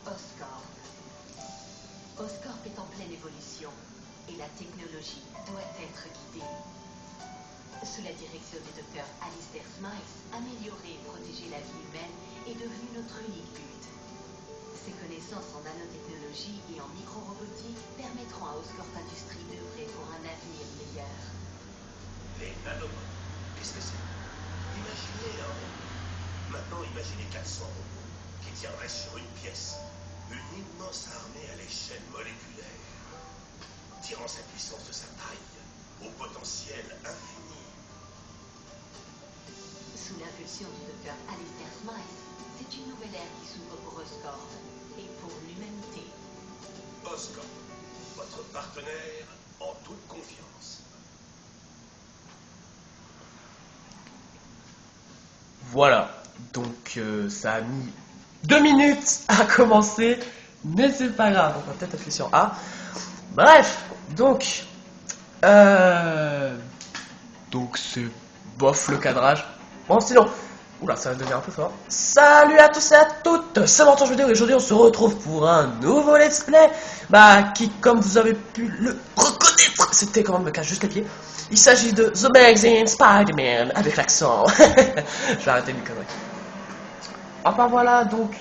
Oscorp. Oscorp est en pleine évolution et la technologie doit être guidée. Sous la direction du docteur Alistair Smythe, améliorer et protéger la vie humaine est devenu notre unique but. Ses connaissances en nanotechnologie et en micro-robotique permettront à Oscorp Industries d'œuvrer pour un avenir meilleur. Les nanobots, qu'est-ce que c'est? Imaginez un robot. Maintenant, imaginez 400 robots qui tiendraient sur une pièce. Une immense armée à l'échelle moléculaire. Tirant sa puissance de sa taille au potentiel infini. Sous l'impulsion du docteur Alistair Smythe, c'est une nouvelle ère qui s'ouvre pour Oscorp et pour l'humanité. Oscorp, votre partenaire en toute confiance. Voilà, donc ça a mis 2 minutes à commencer, mais c'est pas grave, on va peut-être appuyer sur A. Bref, donc c'est bof le cadrage. Bon, sinon, oula, ça va devenir un peu fort. Salut à tous et à toutes, c'est Martin Vidéo et aujourd'hui on se retrouve pour un nouveau let's play. Qui, comme vous avez pu le reconnaître, c'était comment me cache juste les pieds. Il s'agit de The Amazing Spider-Man avec l'accent. Je vais arrêter mes conneries. Enfin voilà, donc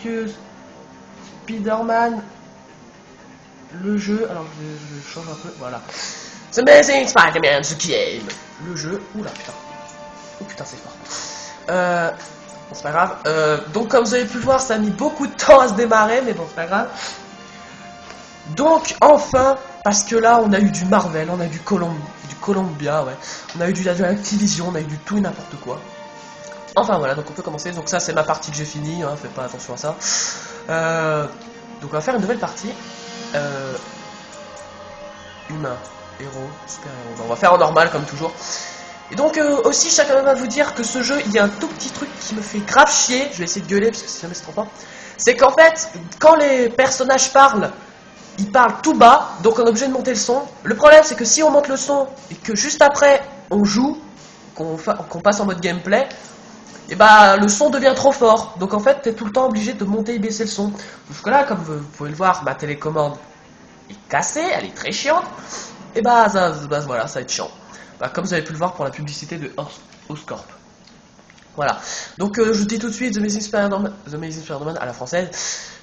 Spider-Man, le jeu. Alors je change un peu, voilà. The Amazing Spider-Man, The Game. Le jeu. Oula putain. Oh putain, c'est fort. Bon, c'est pas grave. Donc comme vous avez pu le voir, ça a mis beaucoup de temps à se démarrer, mais bon, c'est pas grave. Donc enfin, parce que là on a eu du Marvel, on a eu du Columbia, ouais. On a eu de Activision, on a eu du tout et n'importe quoi. Enfin voilà, donc on peut commencer. Donc ça c'est ma partie que j'ai finie, hein, faites pas attention à ça. Donc on va faire une nouvelle partie. Humain, héros, super-héros. On va faire en normal comme toujours. Et donc aussi, je tiens quand même à vous dire que ce jeu, il y a un tout petit truc qui me fait grave chier. Je vais essayer de gueuler parce que si jamais c'est trop fort. C'est qu'en fait, quand les personnages parlent, ils parlent tout bas, donc on est obligé de monter le son. Le problème, c'est que si on monte le son et que juste après on joue, qu'on passe en mode gameplay, et bah le son devient trop fort. Donc en fait, t'es tout le temps obligé de monter et baisser le son. Jusque là, comme vous pouvez le voir, ma télécommande est cassée, elle est très chiante. Et bah voilà, ça va être chiant. Comme vous avez pu le voir pour la publicité de Oscorp. Voilà. Donc je vous dis tout de suite, The Amazing Spider-Man à la française,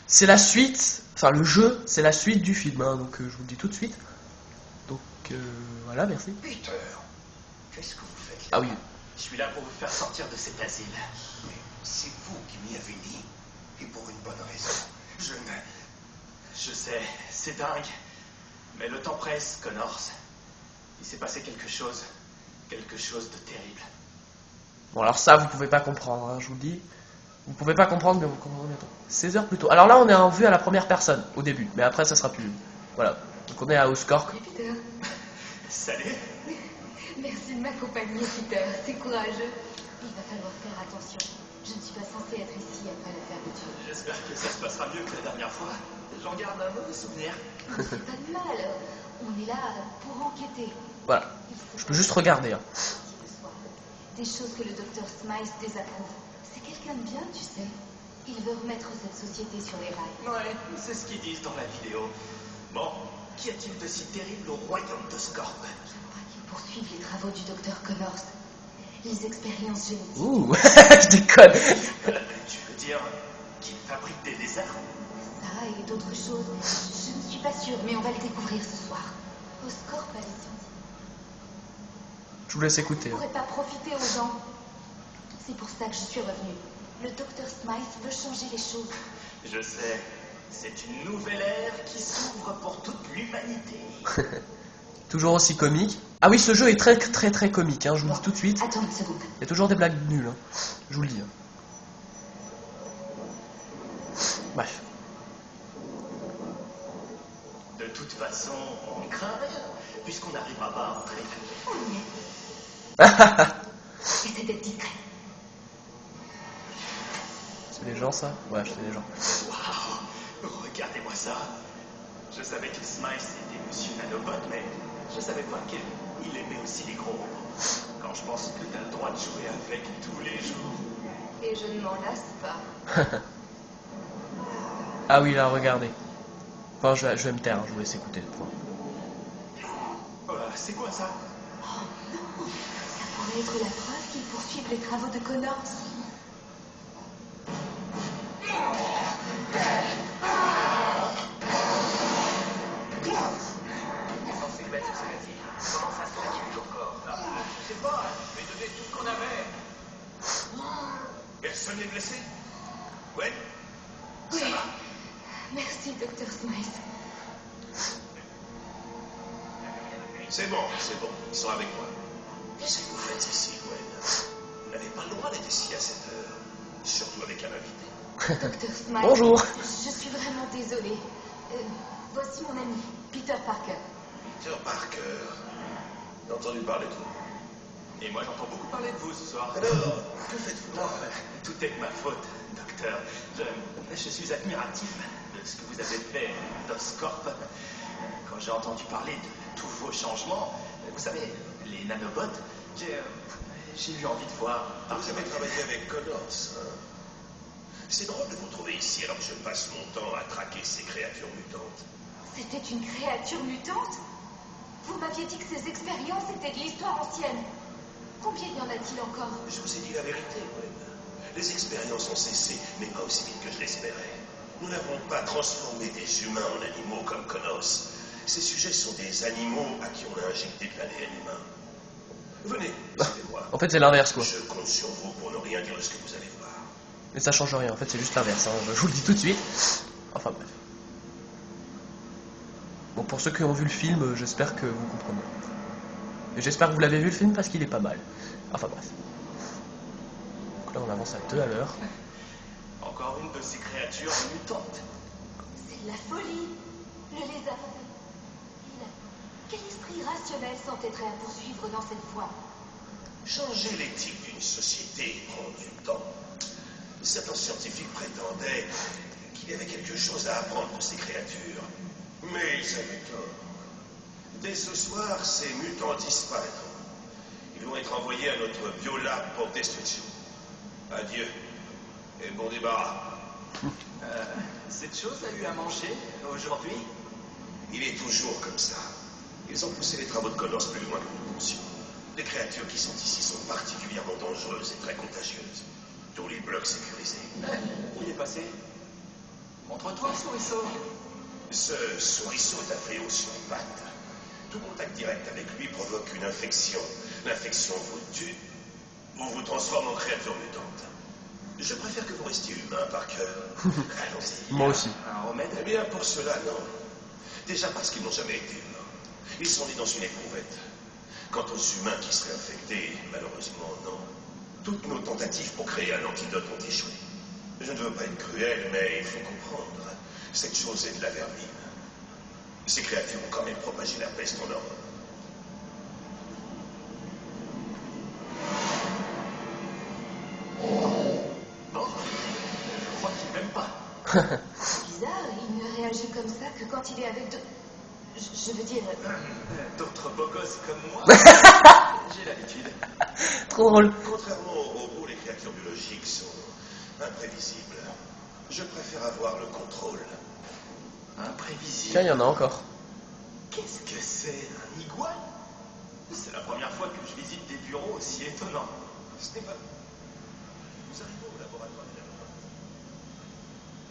c'est la suite, enfin le jeu, c'est la suite du film. Hein, donc je vous le dis tout de suite. Donc voilà, merci. Peter, qu'est-ce que vous faites là? Ah oui. Je suis là pour vous faire sortir de cet asile. Mais c'est vous qui m'y avez mis, et pour une bonne raison. Je sais, c'est dingue. Mais le temps presse, Connors. Il s'est passé quelque chose de terrible. Bon alors ça vous pouvez pas comprendre, hein, je vous le dis. Vous pouvez pas comprendre, mais vous comprendrez bientôt. 16 heures plus tôt. Alors là on est en vue à la première personne, au début. Mais après ça sera plus... Voilà. Donc on est à Oscorp. Peter, Salut. merci de m'accompagner, Peter. C'est courageux. Il va falloir faire attention. Je ne suis pas censée être ici après la fermeture. J'espère que ça se passera mieux que la dernière fois. J'en garde un mauvais souvenir. C'est pas de mal. On est là pour enquêter. Voilà. Je peux juste regarder. Hein. Des choses que le docteur Smythe désapprouve. C'est quelqu'un de bien, tu sais. Il veut remettre cette société sur les rails. Ouais, c'est ce qu'ils disent dans la vidéo. Bon, qu'y a-t-il de si terrible au royaume d'Oscorp? Je crois qu'ils poursuivent les travaux du docteur Connors. Les expériences génétiques. Ouh, je déconne. Tu veux dire qu'il fabrique des armes? Ça et d'autres choses. Je ne suis pas sûre, mais on va le découvrir ce soir. Oscorp a les scientifiques. Je vous laisse écouter. Je ne pourrais pas profiter aux gens. C'est pour ça que je suis revenue. Le docteur Smythe veut changer les choses. Je sais. C'est une nouvelle ère qui s'ouvre pour toute l'humanité. Toujours aussi comique. Ah oui, ce jeu est très très très comique, hein, je vous le dis tout de suite. Attends une seconde. Il y a toujours des blagues nulles, hein. Je vous le dis. Hein. Bref. De toute façon, on ne craint rien, puisqu'on n'arrivera pas à entrer. On y est. Essaie d'être discret. C'est des gens, ça? Ouais, c'est des gens. Waouh! Regardez-moi ça! Je savais que Smythe était Monsieur Nanobot, mais je savais pas qu'il aimait aussi les gros robots. Quand je pense que t'as le droit de jouer avec tous les jours. Et je ne m'en lasse pas. Ah oui, là, regardez. Enfin, je vais me taire, je vous laisse écouter. Point. C'est quoi ça? Oh non! Ça pourrait être la preuve qu'ils poursuivent les travaux de Connors. Censé mettre sur cela. Comment ça se fait qu'il est encore? Je sais pas, mais donner tout ce qu'on avait. Personne n'est blessé? Ouais? Oui. Merci, Dr. Smythe. C'est bon, ils sont avec moi. Qu'est-ce que vous faites ici, Gwen? Vous n'avez pas le droit d'être ici à cette heure, surtout avec un invité. Dr. Smythe. Bonjour. Je suis vraiment désolée. Voici mon ami, Peter Parker. Peter Parker. J'ai entendu parler de vous. Et moi, j'entends beaucoup parler de vous ce soir. Alors, que faites-vous? Tout est de ma faute, docteur. Je suis admiratif de ce que vous avez fait d'Oscorp. Quand j'ai entendu parler de tous vos changements, vous savez, les nanobots, j'ai eu envie de voir. Vous avez travaillé avec Connors, hein? C'est drôle de vous trouver ici alors que je passe mon temps à traquer ces créatures mutantes. C'était une créature mutante? Vous m'aviez dit que ces expériences étaient de l'histoire ancienne. Combien y en a-t-il encore? Je vous ai dit la vérité, Gwen. Les expériences ont cessé, mais pas aussi vite que je l'espérais. Nous n'avons pas transformé des humains en animaux comme Connors. Ces sujets sont des animaux à qui on a injecté de l'ADN humain. Venez, suivez-moi. En fait, c'est l'inverse, quoi. Je compte sur vous pour ne rien dire de ce que vous allez voir. Mais ça change rien, en fait, c'est juste l'inverse. Hein. Je vous le dis tout de suite. Enfin, bref. Bon, pour ceux qui ont vu le film, j'espère que vous comprenez. Et j'espère que vous l'avez vu le film parce qu'il est pas mal. Enfin, bref. Donc là, on avance à 2 à l'heure. Encore une de ces créatures mutantes. C'est de la folie. Le lézard. Quel esprit rationnel s'entêterait à poursuivre dans cette voie? Changer l'éthique d'une société prend du temps. Certains scientifiques prétendaient qu'il y avait quelque chose à apprendre de ces créatures. Mais ils avaient tort. Dès ce soir, ces mutants disparaîtront. Ils vont être envoyés à notre biolab pour destruction. Adieu. Et bon débarras. Cette chose a eu à manger aujourd'hui? Il est toujours comme ça. Ils ont poussé les travaux de Connors plus loin que nous pensions. Les créatures qui sont ici sont particulièrement dangereuses et très contagieuses. Tous les blocs sécurisés. Où il est passé? Montre-toi, souriceau. Ce souriceau est un fléau sur pattes. Tout contact direct avec lui provoque une infection. L'infection vous tue ou vous transforme en créature mutante. Je préfère que vous restiez humain, Parker. Allons-y. Moi aussi. Un remède? Eh bien, pour cela, non. Déjà parce qu'ils n'ont jamais été humains. Ils sont nés dans une éprouvette. Quant aux humains qui seraient infectés, malheureusement, non. Toutes nos tentatives pour créer un antidote ont échoué. Je ne veux pas être cruel, mais il faut comprendre. Cette chose est de la vermine. Ces créatures ont quand même propagé la peste en Europe. Bon, je crois qu'il m'aime pas. C'est bizarre, il ne réagit comme ça que quand il est avec je veux dire... D'autres beaux gosses comme moi, j'ai l'habitude. Trop drôle. Contrairement aux robots, les créatures biologiques sont imprévisibles. Je préfère avoir le contrôle. Imprévisible. Tiens, il y en a encore. Qu'est-ce que c'est, un iguane? C'est la première fois que je visite des bureaux aussi étonnants. Ce n'est pas... Nous arrivons au laboratoire de la...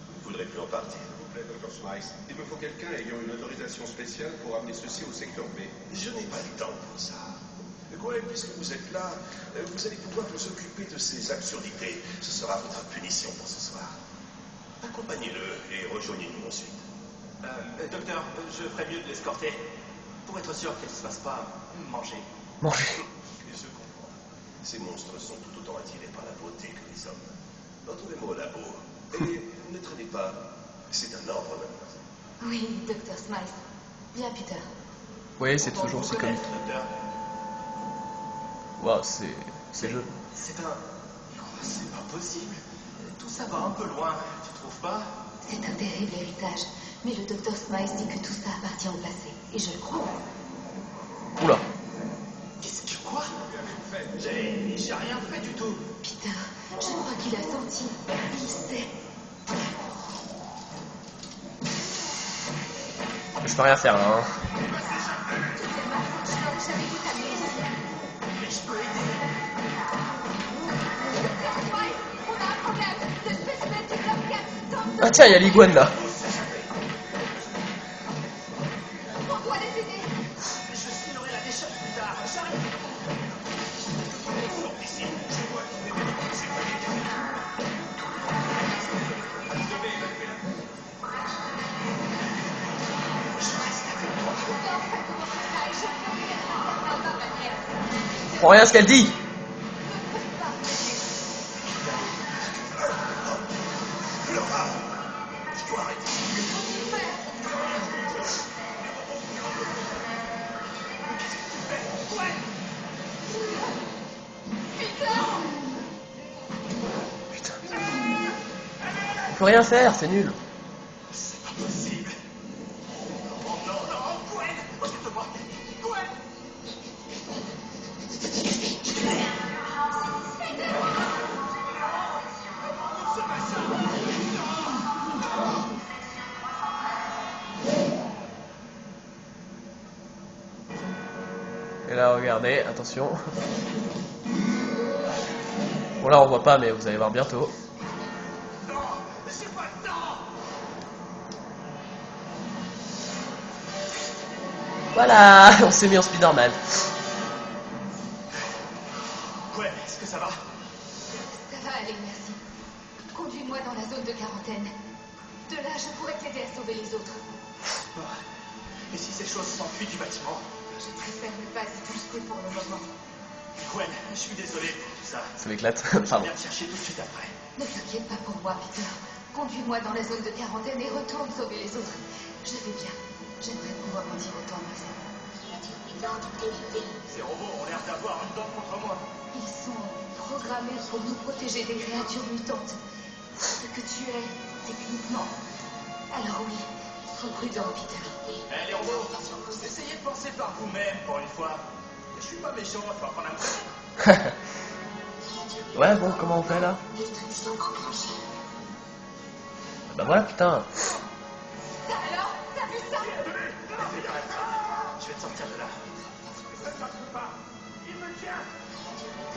Vous ne voudrez plus en partir? Dr. Smythe, il me faut quelqu'un ayant une autorisation spéciale pour amener ceci au secteur B. Je n'ai pas le temps pour ça. Gwen, puisque vous êtes là, vous allez pouvoir vous occuper de ces absurdités. Ce sera votre punition pour ce soir. Accompagnez-le et rejoignez-nous ensuite. Docteur, je ferais mieux de l'escorter. Pour être sûr qu'elle ne se fasse pas manger. Manger. Je comprends. Ces monstres sont tout autant attirés par la beauté que les hommes. Retrouvez-moi au labo. Et ne traînez pas. C'est un ordre, mademoiselle. Oui, Dr. Smythe. Bien, Peter. Oui, c'est toujours aussi comique. Docteur. Waouh, c'est jeu. C'est un... Non, c'est pas possible. Tout ça va un peu loin, tu trouves pas? C'est un terrible héritage. Mais le Dr. Smythe dit que tout ça appartient au passé. Et je le crois. Oula. Qu'est-ce que quoi? J'ai rien fait du tout. Peter, je crois qu'il a senti. Il sait. Je peux rien faire, hein. Ah tiens, il y a l'iguane là. Je comprends rien à ce qu'elle dit. Putain. On peut rien faire, c'est nul. C'est pas possible. Oh non, non, Gwen! Retourne-moi! Gwen! Et là, regardez, attention. Bon, là, on voit pas, mais vous allez voir bientôt. Non! J'ai pas le temps! Voilà, on s'est mis en speed normal. Gwen, est-ce que ça va? Ça va aller, merci. Conduis-moi dans la zone de quarantaine. De là, je pourrais t'aider à sauver les autres. Bon. Et si ces choses s'enfuient du bâtiment? Je préfère ne pas y toucher pour le moment. Gwen, je suis désolé pour tout ça. Ça m'éclate. Je Pardon. viens te chercher tout de suite après. Ne t'inquiète pas pour moi, Peter. Conduis-moi dans la zone de quarantaine et retourne sauver les autres. Je vais bien. J'aimerais pouvoir en dire autant maintenant. Ces robots ont l'air d'avoir une dent contre moi. Ils sont programmés pour nous protéger des créatures mutantes. Ce que tu es, techniquement. Alors oui, sois prudent, Peter. Eh, les robots, essayez de penser par vous-même pour une fois. Je suis pas méchant, faut apprendre à me connaître. Ouais, bon, comment on fait là? Bah voilà, putain. Alors, t'as vu ça? Je vais te sortir de là.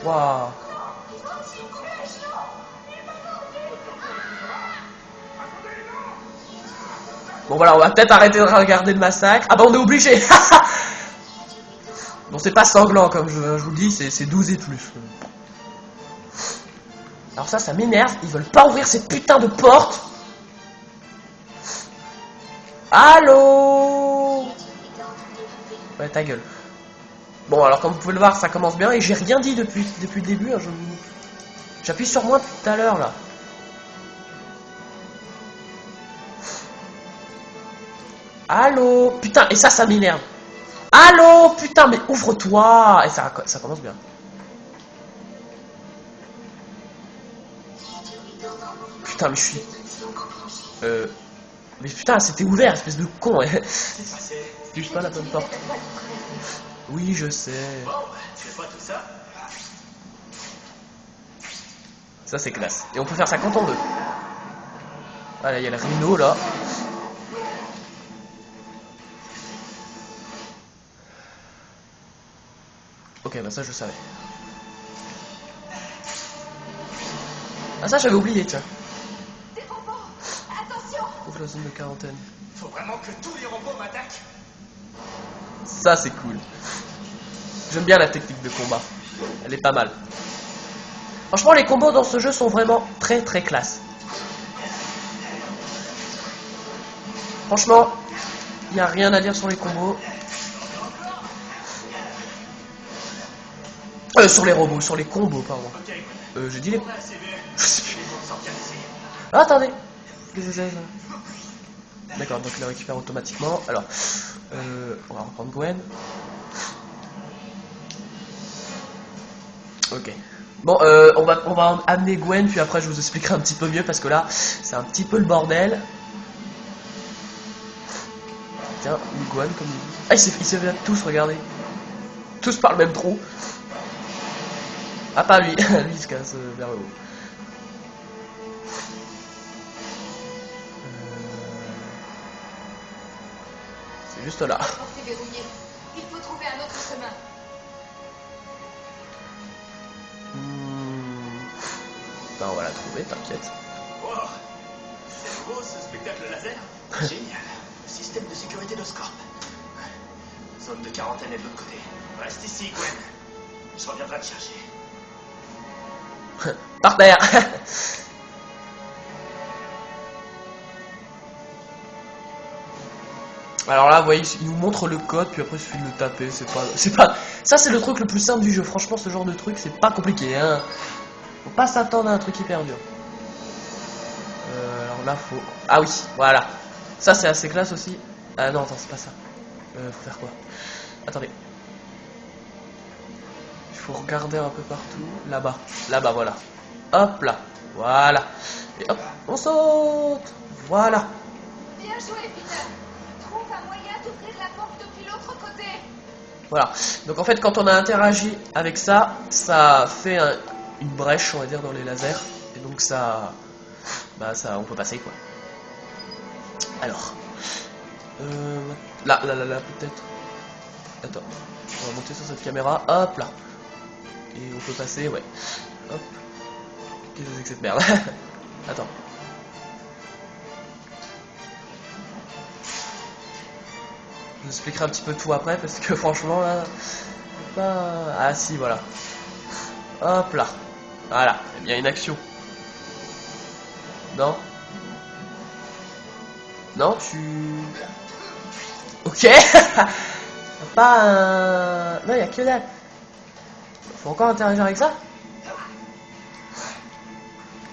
Waouh. Bon voilà, on va peut-être arrêter de regarder le massacre. Ah bah on est obligé. Bon, c'est pas sanglant comme je vous le dis, c'est 12 et plus. Alors ça m'énerve, ils veulent pas ouvrir ces putains de portes. Allô? Ouais, ta gueule. Bon, alors comme vous pouvez le voir, ça commence bien et j'ai rien dit depuis le début. Hein, j'appuie sur moi tout à l'heure là. Allô? Putain, et ça m'énerve. Allô? Putain, mais ouvre-toi. Et ça commence bien. Putain, mais je suis... Mais putain, c'était ouvert, espèce de con. C'est juste pas la bonne porte. Oui, je sais. Bon, tu fais pas tout ça? Ça, c'est classe. Et on peut faire ça quand on veut. Ah là, il y a le rhino, là. Ok, bah ça, je savais. Ah ça, j'avais oublié, tiens. Des robots! Attention! Ouvre la zone de quarantaine. Faut vraiment que tous les robots m'attaquent? Ça, c'est cool. J'aime bien la technique de combat. Elle est pas mal. Franchement, les combos dans ce jeu sont vraiment très très classe. Franchement, il n'y a rien à dire sur les combos. Sur les robots, sur les combos, pardon. J'ai dit les... Je sais plus. Ah, attendez. Qu'est-ce que c'est ça? D'accord, donc il le récupère automatiquement. Alors, on va reprendre Gwen. Ok. Bon, on va amener Gwen, puis après je vous expliquerai un petit peu mieux, parce que là, c'est un petit peu le bordel. Tiens, une Gwen, comme il dit. Ah, ils s'évadent tous, regardez. Tous par le même trou. Ah, pas lui. Lui, il se casse vers le haut. C'est juste là. La porte est verrouillée. Il faut trouver un autre chemin. Ben, on va la trouver, t'inquiète. Wow. C'est beau ce spectacle laser. Génial. Le système de sécurité d'Oscorp. Zone de quarantaine est de l'autre côté. Reste ici, Gwen. Je reviendrai te chercher. Par terre. Alors là, vous voyez, il nous montre le code, puis après il suffit de le taper. C'est pas. Ça, c'est le truc le plus simple du jeu. Franchement, ce genre de truc, c'est pas compliqué. Hein. Faut pas s'attendre à un truc hyper dur. Alors là, faut. Ah oui, voilà. Ça, c'est assez classe aussi. Ah non, attends, c'est pas ça. Faut faire quoi? Attendez. Il faut regarder un peu partout. Là-bas. Là-bas, voilà. Hop là. Voilà. Et hop, on saute. Voilà. Bien joué, Peter. Trouve un moyen d'ouvrir la porte depuis l'autre côté. Voilà. Donc en fait, quand on a interagi avec ça, ça fait une brèche, on va dire, dans les lasers. Et donc ça... Bah ça, on peut passer, quoi. Alors... là, peut-être. Attends. On va monter sur cette caméra. Hop là. Et on peut passer, ouais. Hop. Qu'est-ce que c'est que cette merde? Attends. Je vous expliquerai un petit peu tout après parce que franchement là... Ah si, voilà. Hop là. Voilà. Il y a une action. Non? Non, tu... Ok. Pas un... Non, il y a que dalle. Faut encore interagir avec ça?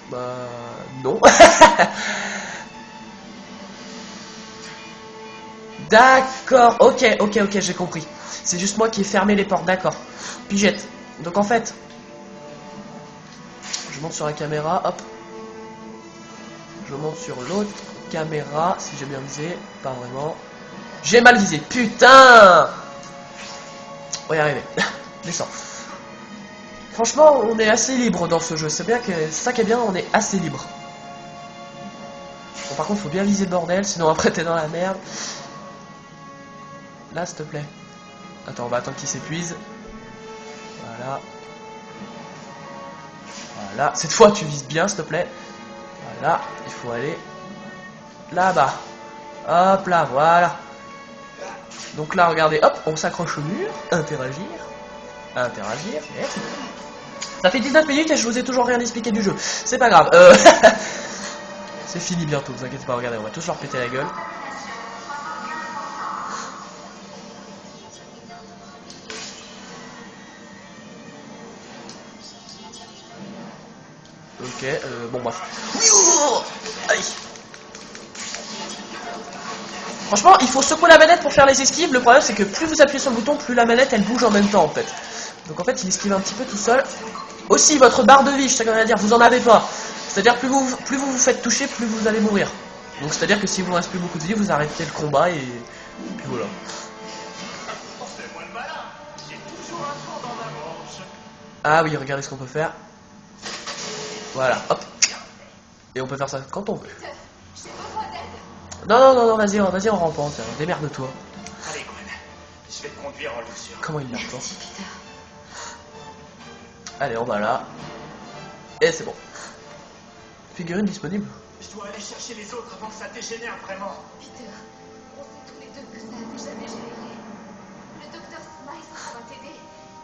Bah... Non. D'accord. Ok, j'ai compris. C'est juste moi qui ai fermé les portes, d'accord. Pigette. Donc en fait... Je monte sur la caméra, hop. Je monte sur l'autre caméra, si j'ai bien visé. Pas vraiment. J'ai mal visé, putain. On va y arriver. Descends. Franchement, on est assez libre dans ce jeu. C'est bien que ça qui est bien, on est assez libre. Bon, par contre, faut bien viser le bordel, sinon après t'es dans la merde. Là, s'il te plaît. Attends, on va attendre qu'il s'épuise. Voilà. Voilà. Cette fois, tu vises bien, s'il te plaît. Voilà. Il faut aller là-bas. Hop là, voilà. Donc là, regardez, hop, on s'accroche au mur. Interagir. Interagir. Merci. Ça fait 19 minutes et je vous ai toujours rien expliqué du jeu. C'est pas grave. C'est fini bientôt, vous inquiétez pas. Regardez, on va tous leur péter la gueule. Ok, bon bref. Allez. Franchement, il faut secouer la manette pour faire les esquives. Le problème, c'est que plus vous appuyez sur le bouton, plus la manette, elle bouge en même temps, en fait. Donc en fait, il esquive un petit peu tout seul. Aussi, votre barre de vie, je sais quand même à dire, vous en avez pas. C'est-à-dire, plus vous faites toucher, plus vous allez mourir. Donc c'est-à-dire que si vous ne reste plus beaucoup de vie, vous arrêtez le combat et puis voilà. C'est moi le malin. J'ai toujours un trou dans ma manche. Ah oui, regardez ce qu'on peut faire. Voilà, hop. Et on peut faire ça quand on veut. J'ai besoin d'aide. Non, vas-y, on rampante. Démerde-toi. Allez, Gwen. Je vais te conduire en douceur. Comment il l'entend? Merci, Peter. Allez, on va là. Et c'est bon. Figurine disponible. Je dois aller chercher les autres avant que ça dégénère vraiment. Peter, on sait tous les deux que ça a déjà dégénéré. Le docteur Smythe va t'aider.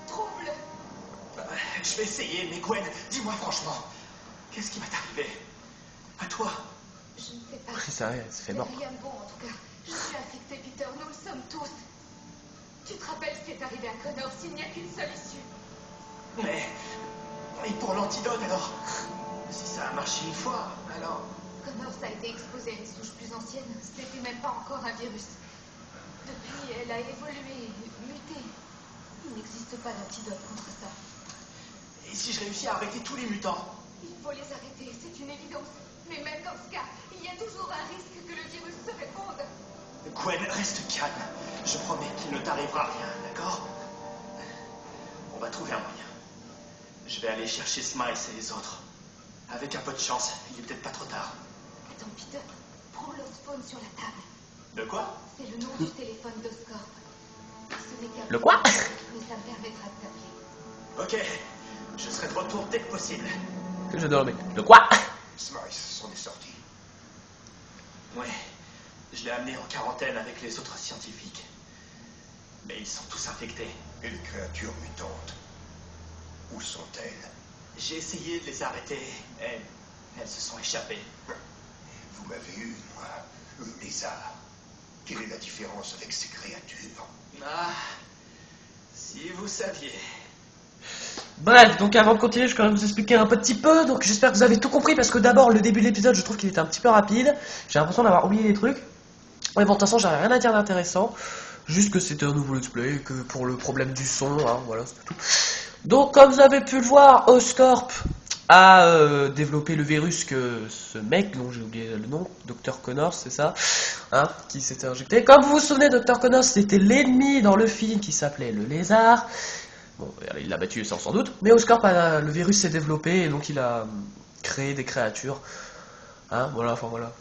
Trouve-le. Je vais essayer, mais Gwen, dis-moi franchement, qu'est-ce qui va t'arriver? À toi? Je ne sais pas. Ça fait mort. Rien de bon en tout cas. Je suis infectée, Peter. Nous le sommes tous. Tu te rappelles ce qui est arrivé à Connor? S'il n'y a qu'une seule issue. Mais pour l'antidote alors? Si ça a marché une fois, alors... Connor a été exposé à une souche plus ancienne. Ce n'était même pas encore un virus. Depuis, elle a évolué, muté. Il n'existe pas d'antidote contre ça. Et si je réussis à arrêter tous les mutants? Il faut les arrêter, c'est une évidence. Mais même dans ce cas, il y a toujours un risque que le virus se réponde. Gwen, reste calme. Je promets qu'il ne t'arrivera rien, d'accord? On va trouver un moyen. Je vais aller chercher Smythe et les autres. Avec un peu de chance, il est peut-être pas trop tard. Attends, Peter, prends l'osphone sur la table. De quoi? C'est le nom du téléphone d'Oscorp. Ce n'est qu'un... Le quoi? Mais ça me permettra de t'appeler. Ok, je serai de retour dès que possible. J'adore le mec. Le quoi? Smythe s'en est sorti. Ouais, je l'ai amené en quarantaine avec les autres scientifiques. Mais ils sont tous infectés. Et les créatures mutantes, où sont-elles? J'ai essayé de les arrêter. Elles se sont échappées. Vous m'avez eu, moi, un lézard. Quelle est la différence avec ces créatures? Ah, si vous saviez. Bref, donc avant de continuer, je vais quand même vous expliquer un petit peu. Donc j'espère que vous avez tout compris parce que d'abord, le début de l'épisode, je trouve qu'il était un petit peu rapide. J'ai l'impression d'avoir oublié des trucs. Ouais, bon, de toute façon, j'avais rien à dire d'intéressant. Juste que c'était un nouveau let's play, que pour le problème du son, hein, voilà, c'était tout. Donc, comme vous avez pu le voir, Oscorp a développé le virus que ce mec, dont j'ai oublié le nom, Dr. Connors, c'est ça, hein, qui s'était injecté. Comme vous vous souvenez, Dr. Connors, c'était l'ennemi dans le film qui s'appelait le lézard. Bon, il l'a battu sans doute, mais Oscorp, le virus s'est développé, et donc il a créé des créatures. Hein, voilà, enfin voilà.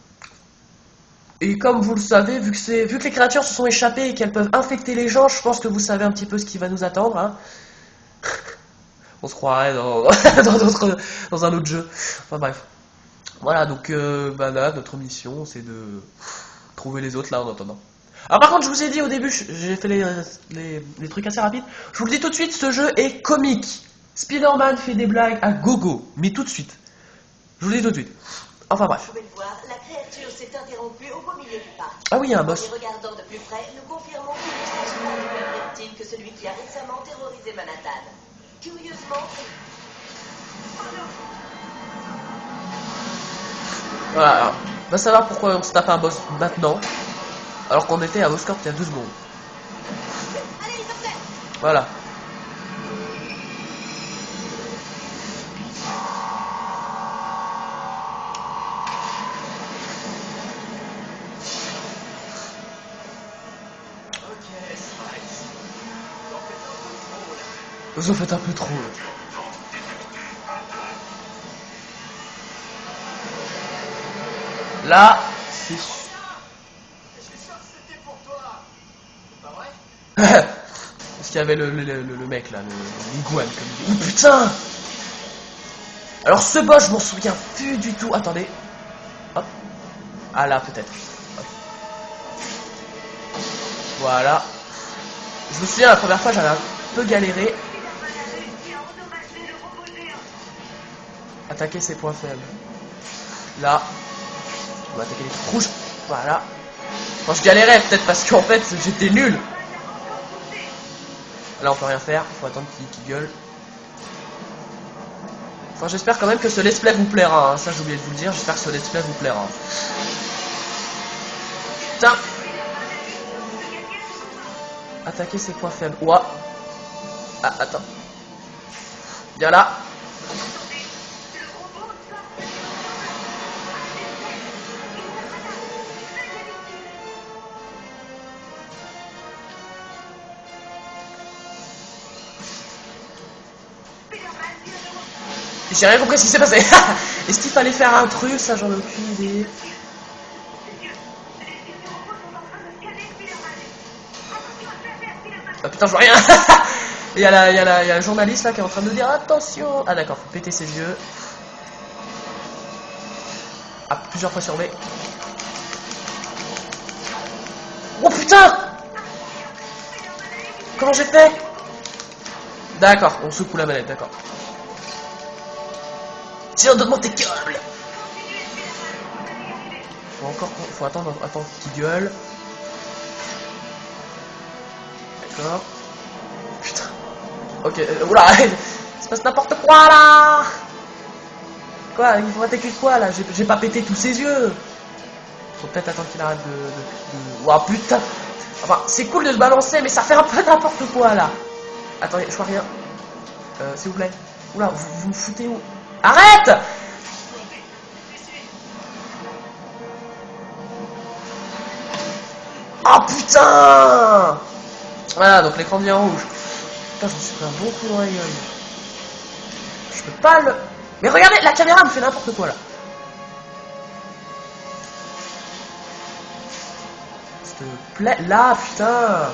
Et comme vous le savez, vu que les créatures se sont échappées et qu'elles peuvent infecter les gens, je pense que vous savez un petit peu ce qui va nous attendre. Hein. On se croirait dans un autre jeu. Enfin bref. Voilà, donc bah là, notre mission, c'est de trouver les autres là en attendant. Alors par contre, je vous ai dit au début, j'ai fait les trucs assez rapides. Je vous le dis tout de suite, ce jeu est comique. Spider-Man fait des blagues à gogo, mais tout de suite. Je vous le dis tout de suite. Enfin bref. Vous pouvez le voir, la créature s'est interrompue au beau milieu du parc. Ah oui, il y a un boss. En y regardant de plus près, nous confirmons qu'il ne s'agit pas du même reptile que celui qui a récemment terrorisé Manhattan. Curieusement, Voilà, alors, on va savoir pourquoi on se tape un boss maintenant, alors qu'on était à Oscorp il y a 2 secondes. allez, hélicoptère! Voilà. Ok, Smythe. Vous en faites un peu trop. Là, c'est... Je suis sûr que c'était pour toi. C'est pas vrai? Parce qu'il y avait le mec là, l'iguane comme il dit. Oh putain! Alors ce boss, je m'en souviens plus du tout. Attendez. Hop. Ah là, peut-être. Hop. Voilà. Je me souviens, la première fois, j'avais un peu galéré. Attaquer ses points faibles. Là. On va attaquer les trucs rouges. Voilà. Quand je galérais, peut-être parce qu'en fait, j'étais nul. Là, on peut rien faire. Faut attendre qu'il gueule. Enfin, j'espère quand même que ce let's play vous plaira. Hein. Ça, j'ai oublié de vous le dire. J'espère que ce let's play vous plaira. Putain. Attaquer ses points faibles. Ouah. Ah, attends. Viens là. J'ai rien compris ce qui s'est passé. Est-ce qu'il fallait faire un truc? Ça, j'en ai aucune idée. Ah putain, je vois rien. Il y a la journaliste là qui est en train de nous dire attention. Ah d'accord, faut péter ses yeux. Ah, plusieurs fois sur B. Oh putain! Comment j'ai fait? D'accord, on secoue la manette, d'accord. Tiens, donne-moi tes câbles. Faut attendre qu'il gueule. D'accord. Putain. Ok, oula, il se passe n'importe quoi là. Quoi, il faut attaquer quoi là? J'ai pas pété tous ses yeux. Faut peut-être attendre qu'il arrête de... Ouah putain. Enfin, c'est cool de se balancer, mais ça fait un peu n'importe quoi là. Attendez, je vois rien. S'il vous plaît. Oula, vous me foutez où? Arrête! Oh putain! Voilà, donc l'écran devient rouge. Putain, je me suis pris un bon coup dans la gueule. Je peux pas le... Mais regardez, la caméra me fait n'importe quoi là. S'il te plaît, là, putain.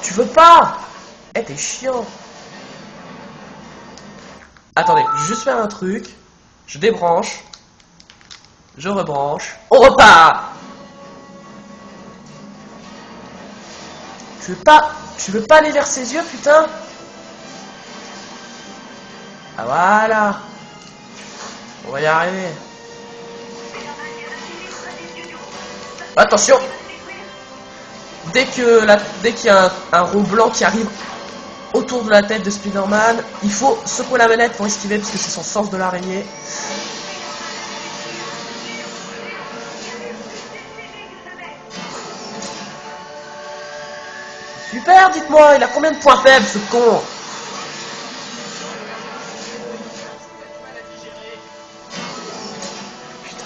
Tu veux pas? Eh, t'es chiant. Attendez, je vais juste faire un truc. Je débranche. Je rebranche. On repart. Tu veux pas aller vers ses yeux, putain? Ah voilà. On va y arriver. Attention. Dès qu'il y a un rond blanc qui arrive autour de la tête de Spider-Man, il faut secouer la manette pour esquiver parce que c'est son sens de l'araignée. Super, dites-moi, il a combien de points faibles ce con? Putain.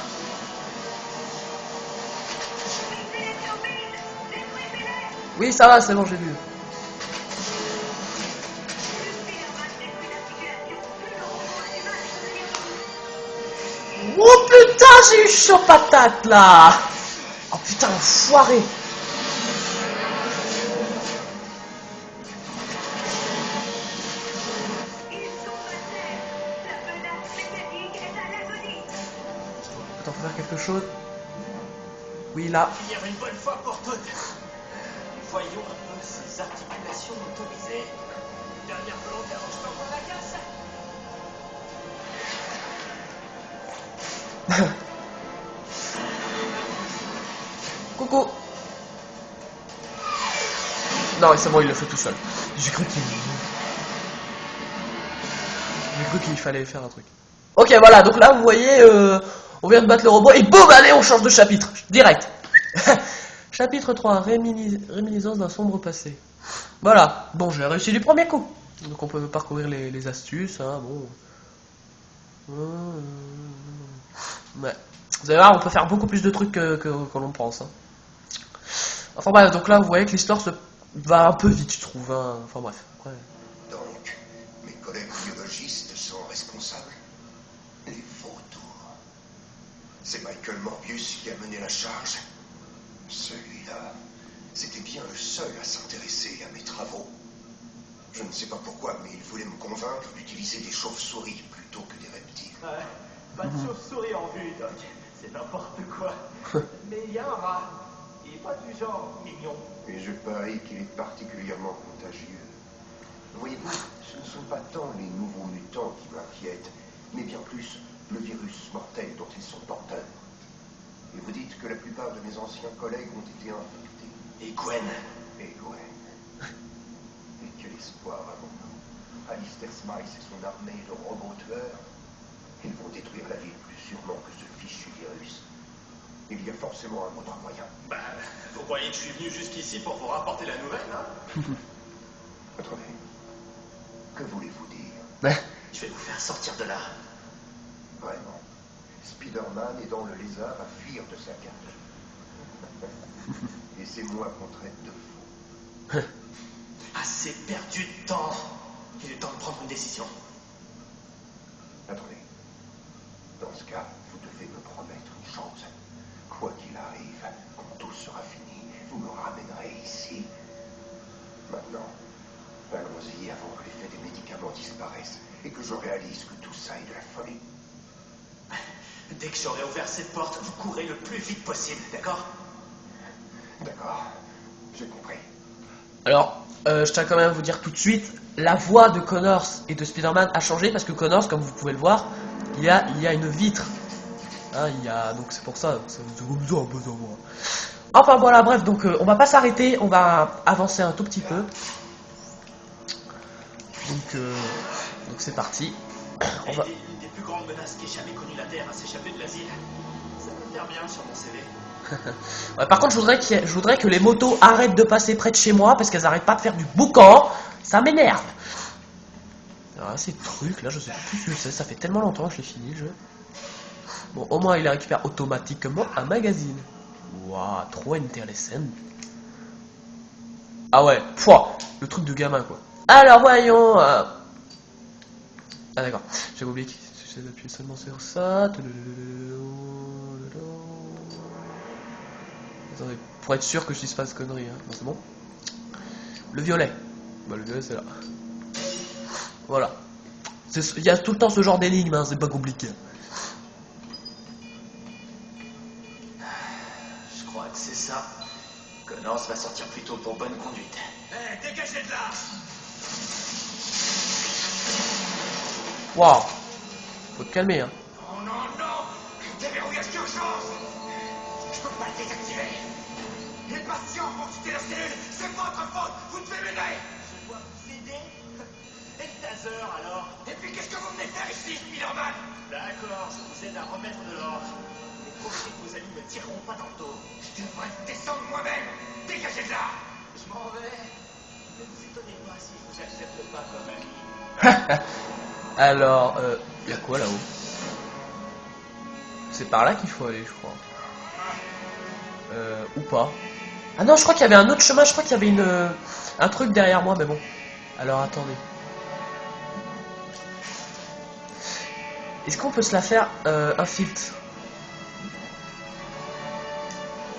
Oui, ça va, c'est bon, j'ai vu. Oh putain, j'ai eu chaud patate là. Oh putain, enfoiré. Attends, faut faire quelque chose. Oui, là. Finir une bonne fois pour toutes. Voyons un peu ces articulations motorisées. Dernière volonté, je t'envoie la casse. Coucou. Non, c'est bon, il le fait tout seul. J'ai cru qu'il fallait faire un truc. Ok, voilà, donc là, vous voyez, on vient de battre le robot, et boum, allez, on change de chapitre. Direct. Chapitre 3, réminiscence d'un sombre passé. Voilà, bon, j'ai réussi du premier coup. Donc on peut parcourir les astuces, hein, bon. Ouais. Vous allez voir, on peut faire beaucoup plus de trucs que l'on pense. Hein. Enfin bref, donc là, vous voyez que l'histoire va un peu vite, je trouve. Hein. Enfin bref. Ouais. Donc, mes collègues biologistes sont responsables. Les vautours. C'est Michael Morbius qui a mené la charge. Celui-là, c'était bien le seul à s'intéresser à mes travaux. Je ne sais pas pourquoi, mais il voulait me convaincre d'utiliser des chauves-souris plutôt que des reptiles. Ouais, pas de chauve-souris en vue, Doc. C'est n'importe quoi. Mais il y a un rat. Il est pas du genre mignon. Et je parie qu'il est particulièrement contagieux. Voyez-vous, ce ne sont pas tant les nouveaux mutants qui m'inquiètent, mais bien plus le virus mortel dont ils sont porteurs. Et vous dites que la plupart de mes anciens collègues ont été infectés. Et Gwen. Et Gwen. Et quel espoir avons-nous? Alistair Smythe et son armée de robots tueurs, ils vont détruire la ville plus sûrement que ce fichu virus. Il y a forcément un autre moyen. Bah, vous croyez que je suis venu jusqu'ici pour vous rapporter la nouvelle, hein? Attendez. Que voulez-vous dire? Je vais vous faire sortir de là. Vraiment. Spider-Man est dans le lézard à fuir de sa cage. Et c'est moi qu'on traite de fou. Assez perdu de temps. Il est temps de prendre une décision. Attendez. Dans ce cas, vous devez me promettre une chose. Quoi qu'il arrive, quand tout sera fini, vous me ramènerez ici. Maintenant, allons-y avant que l'effet des médicaments disparaisse et que je réalise que tout ça est de la folie. Dès que j'aurai ouvert cette porte, vous courez le plus vite possible, d'accord? D'accord, j'ai compris. Alors, je tiens quand même à vous dire tout de suite, la voix de Connors et de Spider-Man a changé parce que Connors, comme vous pouvez le voir, il y a une vitre. Hein, donc c'est pour ça, ça vous comme ça un peu de voix. Enfin voilà, bref, donc on va pas s'arrêter, on va avancer un tout petit peu. Donc c'est parti. On va... Une des plus grandes menaces qui ait jamais connu la Terre à s'échapper de l'asile. Ça peut faire bien sur mon CV. Ouais, par contre, je voudrais que les motos arrêtent de passer près de chez moi parce qu'elles arrêtent pas de faire du boucan. Ça m'énerve. Alors, ces trucs là, je sais plus ce que c'est. Ça fait tellement longtemps que je l'ai fini le jeu. Bon, au moins il les récupère automatiquement un magazine. Waouh, trop intéressant. Ah ouais, pouah, le truc de gamin quoi. Alors voyons. Ah d'accord, j'avais oublié que j'essaie d'appuyer seulement sur ça. Attendez, pour être sûr que je dise pas de conneries, hein. Non, c'est bon. Le violet. Bah, le violet, c'est là. Voilà. Il y a tout le temps ce genre d'énigme, hein, c'est pas compliqué. Je crois que c'est ça. Connors va sortir plus tôt pour bonne conduite. Hé, dégagez de là! Waouh. Faut te calmer, hein. Oh non, non! Déverrouillage d'urgence! Je peux pas le désactiver! Les patients vont quitter leur cellule! C'est votre faute! Vous devez m'aider! Je dois vous aider? Et Taser alors? Et puis qu'est-ce que vous venez faire ici, Spider-Man? D'accord, je vous aide à remettre de l'ordre. Mais promettez que vos amis ne tireront pas dans le dos. Je devrais descendre moi-même! Dégagez de là! Je m'en vais. Ne vous étonnez pas si je vous accepte pas comme ami. Alors, y a quoi là-haut? C'est par là qu'il faut aller, je crois. Ou pas. Ah non, je crois qu'il y avait un autre chemin, je crois qu'il y avait un truc derrière moi, mais bon. Alors, attendez. Est-ce qu'on peut se la faire un filtre?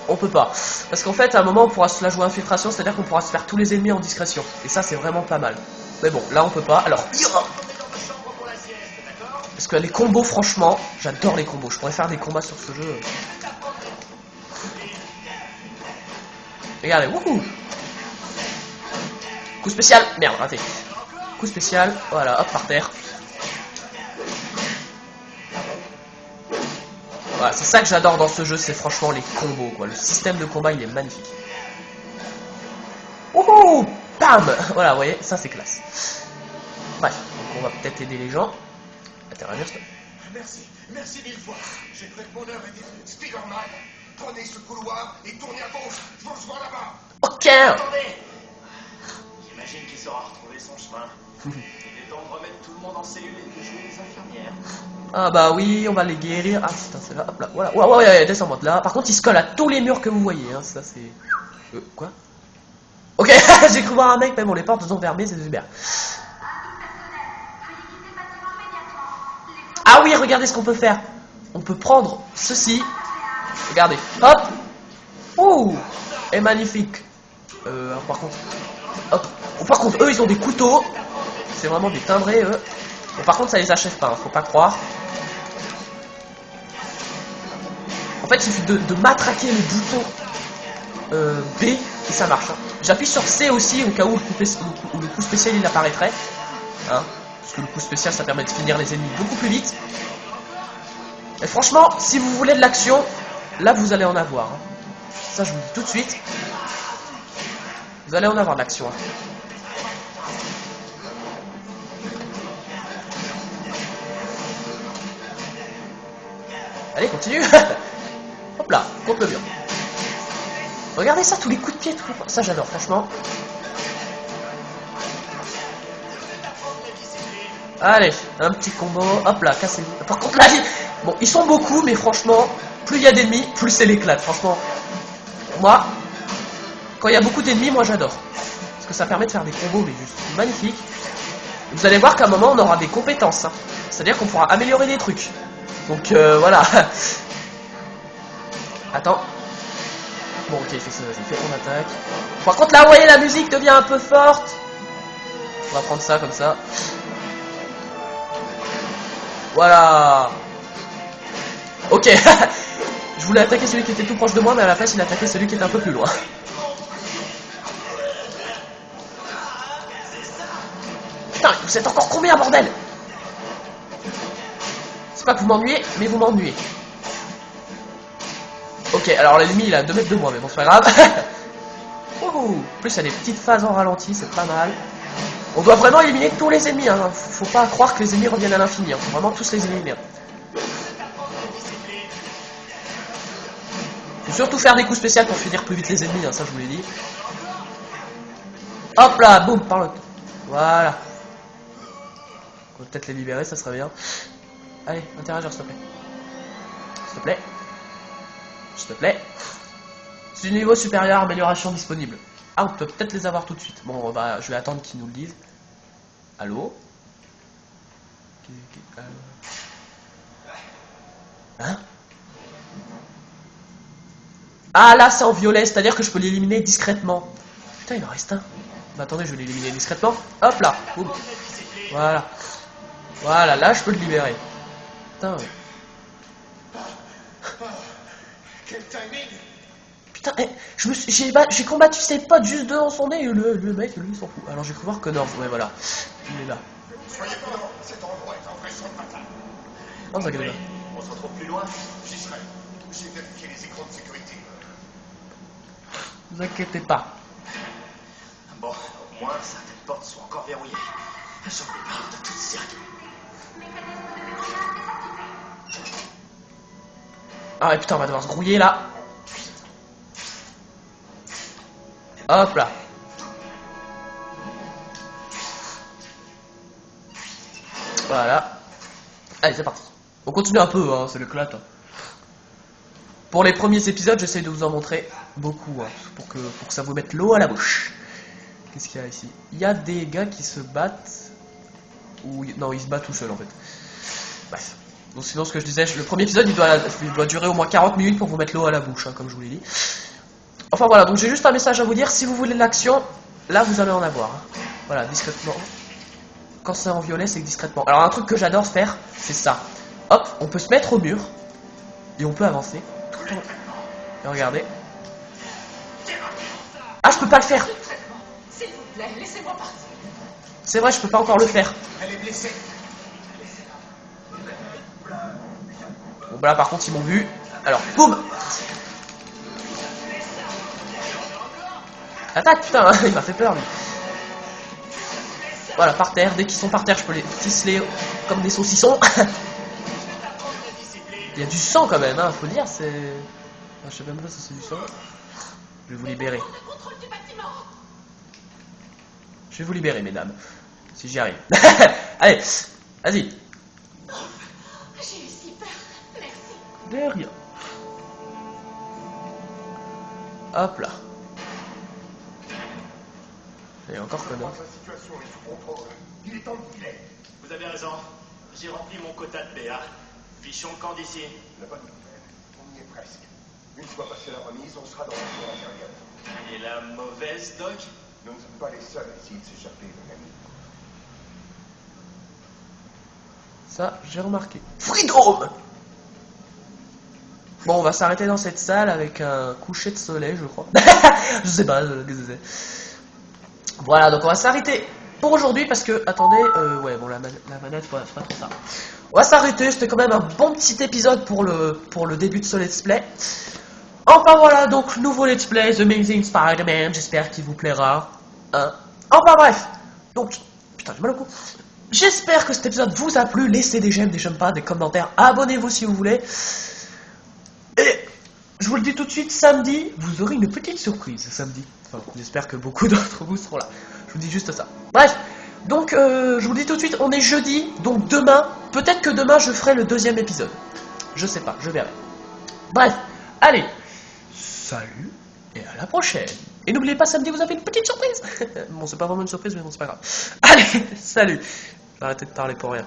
On peut pas. Parce qu'en fait, à un moment, on pourra se la jouer infiltration, c'est-à-dire qu'on pourra se faire tous les ennemis en discrétion. Et ça, c'est vraiment pas mal. Mais bon, là, on peut pas. Alors, parce que les combos, franchement, j'adore les combos. Je pourrais faire des combats sur ce jeu. Regardez, wouhou! Coup spécial, merde, raté. Coup spécial, voilà, hop, par terre. Voilà, c'est ça que j'adore dans ce jeu, c'est franchement les combos, quoi. Le système de combat, il est magnifique. Wouhou! Bam! Voilà, vous voyez, ça c'est classe. Bref, donc on va peut-être aider les gens. Interagir, stop. Merci mille fois. J'ai cru que mon heure était venue. Spider-Man, prenez ce couloir et tournez à gauche. Je vous rejoins là-bas. Ok! Attendez! J'imagine qu'il saura retrouver son chemin. Il est temps de remettre tout le monde en cellule et de jouer les infirmières. Ah bah oui, on va les guérir. Ah putain, c'est là, hop là, voilà. Ouais, descends-moi de là. Par contre, il se colle à tous les murs que vous voyez, hein. Ça c'est... quoi? Ok, j'ai cru voir un mec, mais bon, les portes sont fermées, c'est super. Ah oui, regardez ce qu'on peut faire. On peut prendre ceci. Regardez, hop. Ouh, et magnifique. Par contre, hop. Oh, par contre, eux, ils ont des couteaux. C'est vraiment des timbrés, eux. Mais par contre, ça les achève pas, hein, faut pas croire. En fait, il suffit de matraquer le bouton B et ça marche. Hein. J'appuie sur C aussi au cas où le coup spécial il apparaîtrait. Hein. Parce que le coup spécial ça permet de finir les ennemis beaucoup plus vite. Et franchement, si vous voulez de l'action, là vous allez en avoir. Hein. Ça je vous le dis tout de suite. Vous allez en avoir de l'action. Hein. Allez, continue. Hop là, contre le mur. Regardez ça, tous les coups de pied, ça j'adore, franchement. Allez, un petit combo, hop là, cassez-vous. Par contre là, bon, ils sont beaucoup, mais franchement, plus il y a d'ennemis, plus c'est l'éclate, franchement. Moi, quand il y a beaucoup d'ennemis, moi j'adore. Parce que ça permet de faire des combos, mais juste magnifiques. Vous allez voir qu'à un moment, on aura des compétences. Hein. C'est-à-dire qu'on pourra améliorer des trucs. Donc voilà. Attends. Bon, ok, il fait ça, vas-y, fais ton attaque. Par contre, là, vous voyez, la musique devient un peu forte. On va prendre ça comme ça. Voilà. Ok. Je voulais attaquer celui qui était tout proche de moi, mais à la place, il a attaqué celui qui était un peu plus loin. Putain, vous êtes encore combien, bordel? C'est pas que vous m'ennuyez, mais vous m'ennuyez. Ok, alors l'ennemi il est à 2 mètres de moi, mais bon, c'est pas grave. En plus, il y a des petites phases en ralenti, c'est pas mal. On doit vraiment éliminer tous les ennemis, hein. Faut pas croire que les ennemis reviennent à l'infini, hein. Faut vraiment tous les éliminer. Faut surtout faire des coups spéciaux pour finir plus vite les ennemis, hein, ça je vous l'ai dit. Hop là, boum, par l'autre. Voilà. On va peut-être les libérer, ça serait bien. Allez, interagir s'il te plaît. S'il te plaît. S'il te plaît. C'est du niveau supérieur, amélioration disponible. Ah, on peut peut-être les avoir tout de suite. Bon, bah, je vais attendre qu'ils nous le disent. Allô? Hein? Ah là c'est en violet, c'est-à-dire que je peux l'éliminer discrètement. Putain il en reste un. Bah, attendez, je vais l'éliminer discrètement. Hop là. Boum. Voilà. Voilà, là je peux le libérer. Putain. Quel timing! Putain, j'ai combattu ses potes juste devant son nez et le mec, lui, il s'en fout. Alors j'ai cru voir Connors, ouais, voilà. Il est là. Soyez prudents, cet endroit est en vrai champ de bataille. Oh, ça là. On se retrouve plus loin. J'y serai. J'ai vérifié les écrans de sécurité. Ne vous inquiétez pas. Bon, au moins, certaines portes sont encore verrouillées. J'en ai marre de toutes ces règles. Ah ouais, putain, on va devoir se grouiller là. Hop là. Voilà. Allez, c'est parti. On continue un peu, hein, c'est l'éclate. Pour les premiers épisodes, j'essaie de vous en montrer beaucoup, hein, pour que ça vous mette l'eau à la bouche. Qu'est-ce qu'il y a ici? Il y a des gars qui se battent. Ou non, ils se battent tout seuls en fait. Bref. Donc sinon, ce que je disais, le premier épisode, il doit durer au moins 40 minutes pour vous mettre l'eau à la bouche, hein, comme je vous l'ai dit. Enfin voilà, donc j'ai juste un message à vous dire. Si vous voulez de l'action, là vous allez en avoir. Hein. Voilà, discrètement. Quand c'est en violet, c'est discrètement. Alors un truc que j'adore faire, c'est ça. Hop, on peut se mettre au mur. Et on peut avancer. Tout et regardez. Ah, je peux pas le faire. S'il vous plaît, laissez-moi partir. C'est vrai, je peux pas encore le faire. Elle est blessée. Bon bah là par contre ils m'ont vu. Alors, boum. Attaque, putain, hein, il m'a fait peur lui. Voilà, par terre, dès qu'ils sont par terre, je peux les ficeler comme des saucissons. Il y a du sang quand même, hein, faut le dire, c'est... Ah, je sais même pas si c'est du sang. Je vais vous libérer. Je vais vous libérer, mesdames. Si j'y arrive. Allez, vas-y. J'ai eu si peur. Merci. De rien. Hop là. Et encore Connors. La situation est sous contrôle. Il est temps de filer. Vous avez raison. J'ai rempli mon quota de BA. Fichons le camp d'ici. La bonne nouvelle, on y est presque. Une fois passé la remise, on sera dans la cour intérieure. Et la mauvaise, Doc? Nous ne sommes pas les seuls à essayer de s'échapper, mon ami. Ça, j'ai remarqué. Freedom! Bon, on va s'arrêter dans cette salle avec un coucher de soleil, je crois. Je sais pas, qu'est-ce que c'est. Voilà, donc on va s'arrêter pour aujourd'hui parce que, attendez, ouais, bon, la manette, ouais, c'est pas trop ça. On va s'arrêter, c'était quand même un bon petit épisode pour le début de ce let's play. Enfin voilà, donc nouveau let's play, The Amazing Spider-Man, j'espère qu'il vous plaira. Hein. Enfin bref, donc, putain, j'ai mal au cou. J'espère que cet épisode vous a plu, laissez des j'aime, des j'aime pas, des commentaires, abonnez-vous si vous voulez. Et je vous le dis tout de suite, samedi, vous aurez une petite surprise samedi. Enfin, j'espère que beaucoup d'entre vous seront là. Je vous dis juste ça. Bref, donc je vous le dis tout de suite, on est jeudi, donc demain, peut-être que demain je ferai le deuxième épisode. Je sais pas, je verrai. Bref, allez, salut et à la prochaine. Et n'oubliez pas, samedi vous avez une petite surprise. Bon, c'est pas vraiment une surprise, mais bon, c'est pas grave. Allez, salut. J'ai arrêté de parler pour rien.